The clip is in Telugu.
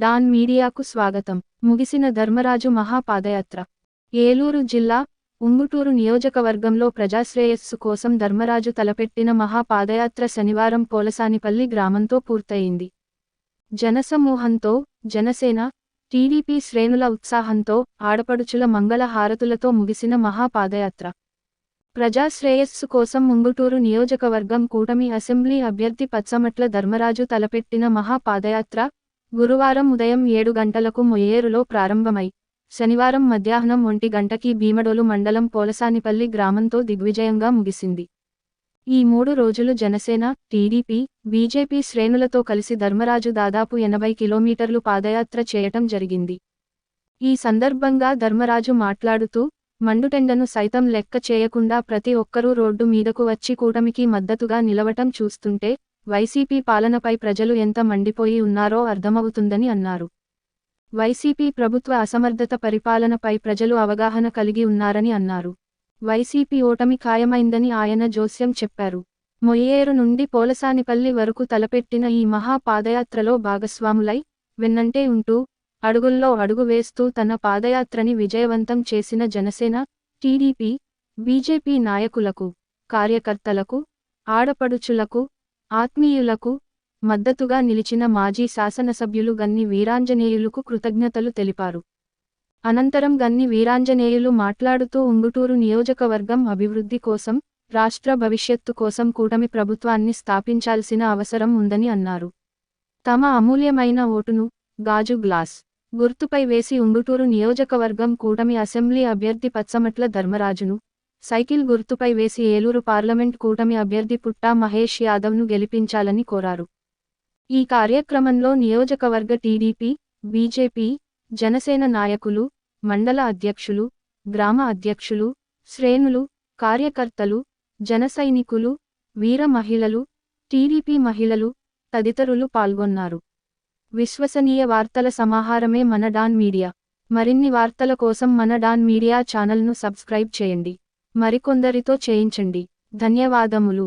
డాన్ మీడియాకు స్వాగతం. ముగిసిన ధర్మరాజు మహాపాదయాత్ర. ఏలూరు జిల్లా, ఉంగుటూరు నియోజకవర్గంలో ప్రజాశ్రేయస్సు కోసం ధర్మరాజు తలపెట్టిన మహాపాదయాత్ర శనివారం పోలసానిపల్లి గ్రామంతో పూర్తయింది. జనసమూహంతో, జనసేన, టీడీపీ శ్రేణుల ఉత్సాహంతో, ఆడపడుచుల మంగళ హారతులతో ముగిసిన మహాపాదయాత్ర. ప్రజాశ్రేయస్సు కోసం ఉంగుటూరు నియోజకవర్గం కూటమి అసెంబ్లీ అభ్యర్థి పచ్చమట్ల ధర్మరాజు తలపెట్టిన మహాపాదయాత్ర గురువారం ఉదయం 7 గంటలకు మొయ్యేరులో ప్రారంభమై, శనివారం మధ్యాహ్నం 1 గంటకి భీమడోలు మండలం పోలసానిపల్లి గ్రామంతో దిగ్విజయంగా ముగిసింది. ఈ 3 రోజులు జనసేన, టీడీపీ, బీజేపీ శ్రేణులతో కలిసి ధర్మరాజు దాదాపు 80 కిలోమీటర్లు పాదయాత్ర చేయటం జరిగింది. ఈ సందర్భంగా ధర్మరాజు మాట్లాడుతూ, మండుటెండను సైతం లెక్క చేయకుండా ప్రతి ఒక్కరూ రోడ్డు మీదకు వచ్చి కూటమికి మద్దతుగా నిలవటం చూస్తుంటే, వైసీపీ పాలనపై ప్రజలు ఎంత మండిపోయి ఉన్నారో అర్థమవుతుందని అన్నారు. వైసీపీ ప్రభుత్వ అసమర్థత పరిపాలనపై ప్రజలు అవగాహన కలిగి ఉన్నారని అన్నారు. వైసీపీ ఓటమి ఖాయమైందని ఆయన జోస్యం చెప్పారు. మొయ్యేరు నుండి పోలసానిపల్లి వరకు తలపెట్టిన ఈ మహా పాదయాత్రలో భాగస్వాములై, వెన్నంటే ఉంటూ, అడుగుల్లో అడుగు వేస్తూ తన పాదయాత్రని విజయవంతం చేసిన జనసేన, టీడీపీ, బీజేపీ నాయకులకు, కార్యకర్తలకు, ఆడపడుచులకు, ఆత్మీయులకు మద్దతుగా నిలిచిన మాజీ శాసనసభ్యులు గన్ని వీరాంజనేయులుకు కృతజ్ఞతలు తెలిపారు. అనంతరం గన్ని వీరాంజనేయులు మాట్లాడుతూ ఉంగుటూరు నియోజకవర్గం అభివృద్ధి కోసం, రాష్ట్ర భవిష్యత్తు కోసం కూటమి ప్రభుత్వాన్ని స్థాపించాల్సిన అవసరం ఉందని అన్నారు. తమ అమూల్యమైన ఓటును, గాజు గ్లాస్ గుర్తుపై వేసి ఉంగుటూరు నియోజకవర్గం కూటమి అసెంబ్లీ అభ్యర్థి పచ్చమట్ల ధర్మరాజును, సైకిల్ గుర్తుపై వేసి ఏలూరు పార్లమెంట్ కూటమి అభ్యర్థి పుట్టా మహేష్ యాదవ్ను గెలిపించాలని కోరారు. ఈ కార్యక్రమంలో నియోజకవర్గ టీడీపీ, బీజేపీ, జనసేన నాయకులు, మండల అధ్యక్షులు, గ్రామ అధ్యక్షులు, శ్రేణులు, కార్యకర్తలు, జనసైనికులు, వీర మహిళలు, టీడీపీ మహిళలు తదితరులు పాల్గొన్నారు. విశ్వసనీయ వార్తల సమాహారమే మన డాన్ మీడియా. మరిన్ని వార్తల కోసం మన డాన్ మీడియా ఛానల్ను సబ్స్క్రైబ్ చేయండి. మరికొందరితో చేయించండి. ధన్యవాదములు.